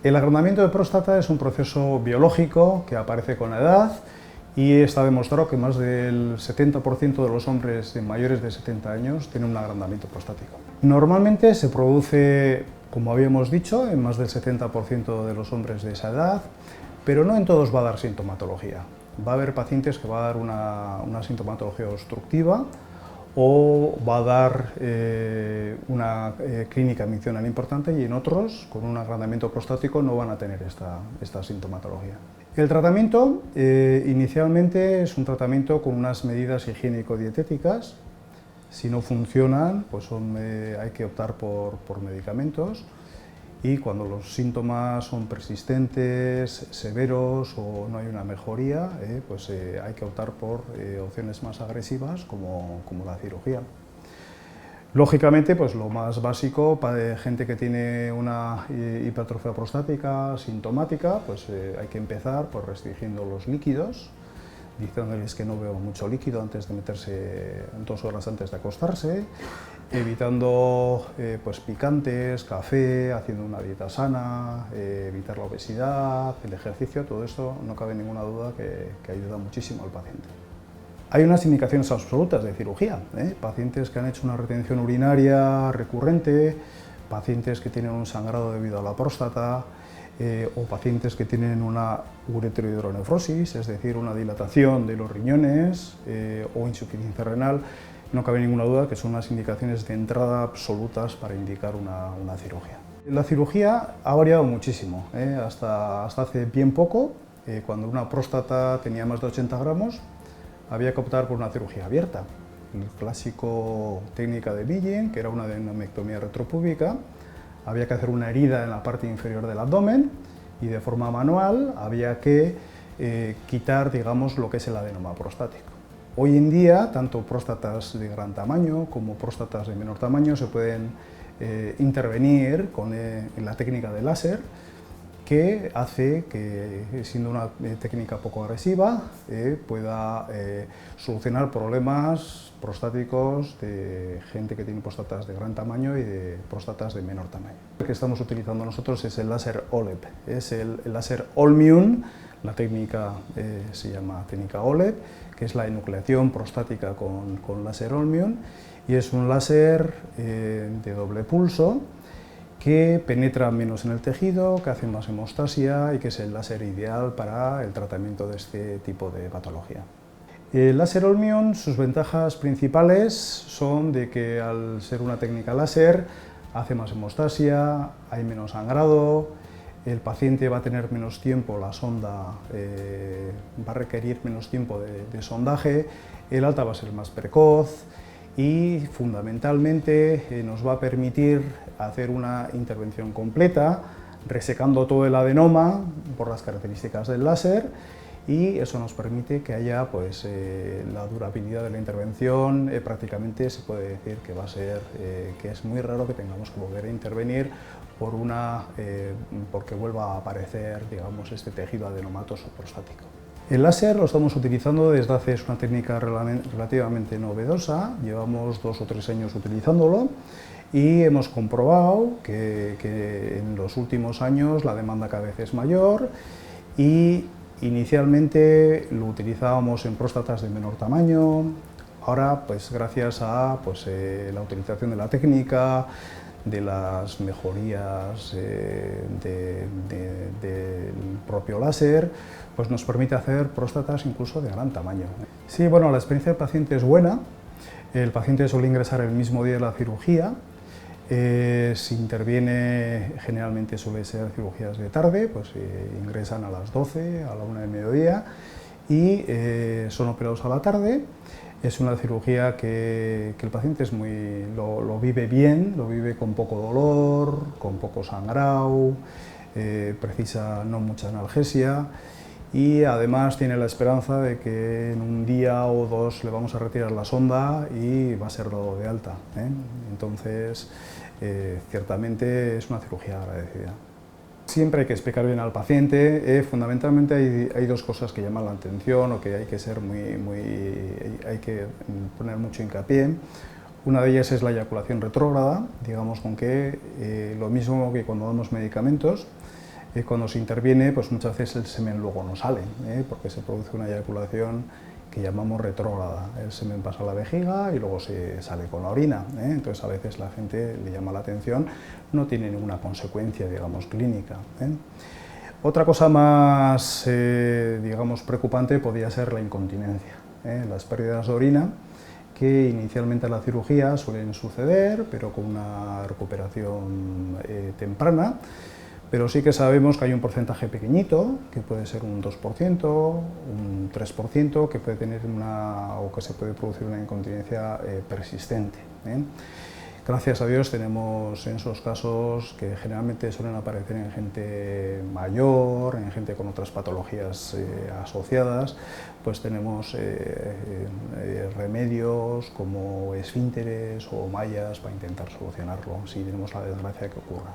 El agrandamiento de próstata es un proceso biológico que aparece con la edad y está demostrado que más del 70% de los hombres mayores de 70 años tienen un agrandamiento prostático. Normalmente se produce, como habíamos dicho, en más del 70% de los hombres de esa edad, pero no en todos va a dar sintomatología. Va a haber pacientes que va a dar una sintomatología obstructiva o va a dar una clínica miccional importante, y en otros, con un agrandamiento prostático, no van a tener esta sintomatología. El tratamiento inicialmente es un tratamiento con unas medidas higiénico-dietéticas. Si no funcionan, pues hay que optar por medicamentos, y cuando los síntomas son persistentes, severos o no hay una mejoría, pues hay que optar por opciones más agresivas como la cirugía. Lógicamente, pues lo más básico para gente que tiene una hipertrofia prostática sintomática, pues hay que empezar por restringiendo los líquidos, diciéndoles que no beba mucho líquido antes de meterse 2 horas antes de acostarse, evitando pues picantes, café, haciendo una dieta sana, evitar la obesidad, el ejercicio. Todo esto no cabe ninguna duda que ayuda muchísimo al paciente. Hay unas indicaciones absolutas de cirugía, pacientes que han hecho una retención urinaria recurrente, pacientes que tienen un sangrado debido a la próstata, o pacientes que tienen una ureterohidronefrosis, es decir, una dilatación de los riñones o insuficiencia renal. No cabe ninguna duda que son unas indicaciones de entrada absolutas para indicar una cirugía. La cirugía ha variado muchísimo, hasta hace bien poco, cuando una próstata tenía más de 80 gramos, había que optar por una cirugía abierta. El clásico técnica de Billing, que era una adenomectomía retropúbica. Había que hacer una herida en la parte inferior del abdomen y de forma manual había que quitar, digamos, lo que es el adenoma prostático. Hoy en día, tanto próstatas de gran tamaño como próstatas de menor tamaño se pueden intervenir en la técnica de láser, que hace que, siendo una técnica poco agresiva, pueda solucionar problemas prostáticos de gente que tiene próstatas de gran tamaño y de próstatas de menor tamaño. Lo que estamos utilizando nosotros es el láser OLEP, es el láser Olmium. La técnica se llama técnica OLEP, que es la enucleación prostática con láser Olmium, y es un láser de doble pulso que penetra menos en el tejido, que hace más hemostasia y que es el láser ideal para el tratamiento de este tipo de patología. El láser Olmium, sus ventajas principales son de que, al ser una técnica láser, hace más hemostasia, hay menos sangrado, el paciente va a tener menos tiempo, la sonda va a requerir menos tiempo de sondaje, el alta va a ser más precoz, y fundamentalmente nos va a permitir hacer una intervención completa, resecando todo el adenoma por las características del láser, y eso nos permite que haya, pues, la durabilidad de la intervención. Prácticamente se puede decir que va a ser, que es muy raro que tengamos que volver a intervenir porque vuelva a aparecer, digamos, este tejido adenomatoso prostático. El láser lo estamos utilizando desde hace, es una técnica relativamente novedosa, llevamos 2 o 3 años utilizándolo y hemos comprobado que en los últimos años la demanda cada vez es mayor, y inicialmente lo utilizábamos en próstatas de menor tamaño. Ahora, pues gracias a la utilización de la técnica, de las mejorías del propio láser, pues nos permite hacer próstatas incluso de gran tamaño. Sí, bueno, la experiencia del paciente es buena. El paciente suele ingresar el mismo día de la cirugía. Si interviene, generalmente suele ser cirugías de tarde, pues ingresan a las 12, a la 1 del mediodía, y son operados a la tarde. Es una cirugía que el paciente lo vive bien, lo vive con poco dolor, con poco sangrado, precisa no mucha analgesia, y además tiene la esperanza de que en un día o 2 le vamos a retirar la sonda y va a ser dado de alta. Entonces, ciertamente es una cirugía agradecida. Siempre hay que explicar bien al paciente. Fundamentalmente hay 2 cosas que llaman la atención o que hay que ser hay que poner mucho hincapié. Una de ellas es la eyaculación retrógrada, digamos, con que lo mismo que cuando damos medicamentos, Y cuando se interviene, pues muchas veces el semen luego no sale, porque se produce una eyaculación que llamamos retrógrada. El semen pasa a la vejiga y luego se sale con la orina, entonces a veces la gente le llama la atención, no tiene ninguna consecuencia, digamos, clínica. Otra cosa más, digamos, preocupante podría ser la incontinencia, las pérdidas de orina, que inicialmente a la cirugía suelen suceder, pero con una recuperación temprana. Pero sí que sabemos que hay un porcentaje pequeñito, que puede ser un 2%, un 3%, que puede tener o que se puede producir una incontinencia persistente. Gracias a Dios tenemos en esos casos, que generalmente suelen aparecer en gente mayor, en gente con otras patologías asociadas, pues tenemos remedios como esfínteres o mallas para intentar solucionarlo, si tenemos la desgracia que ocurra.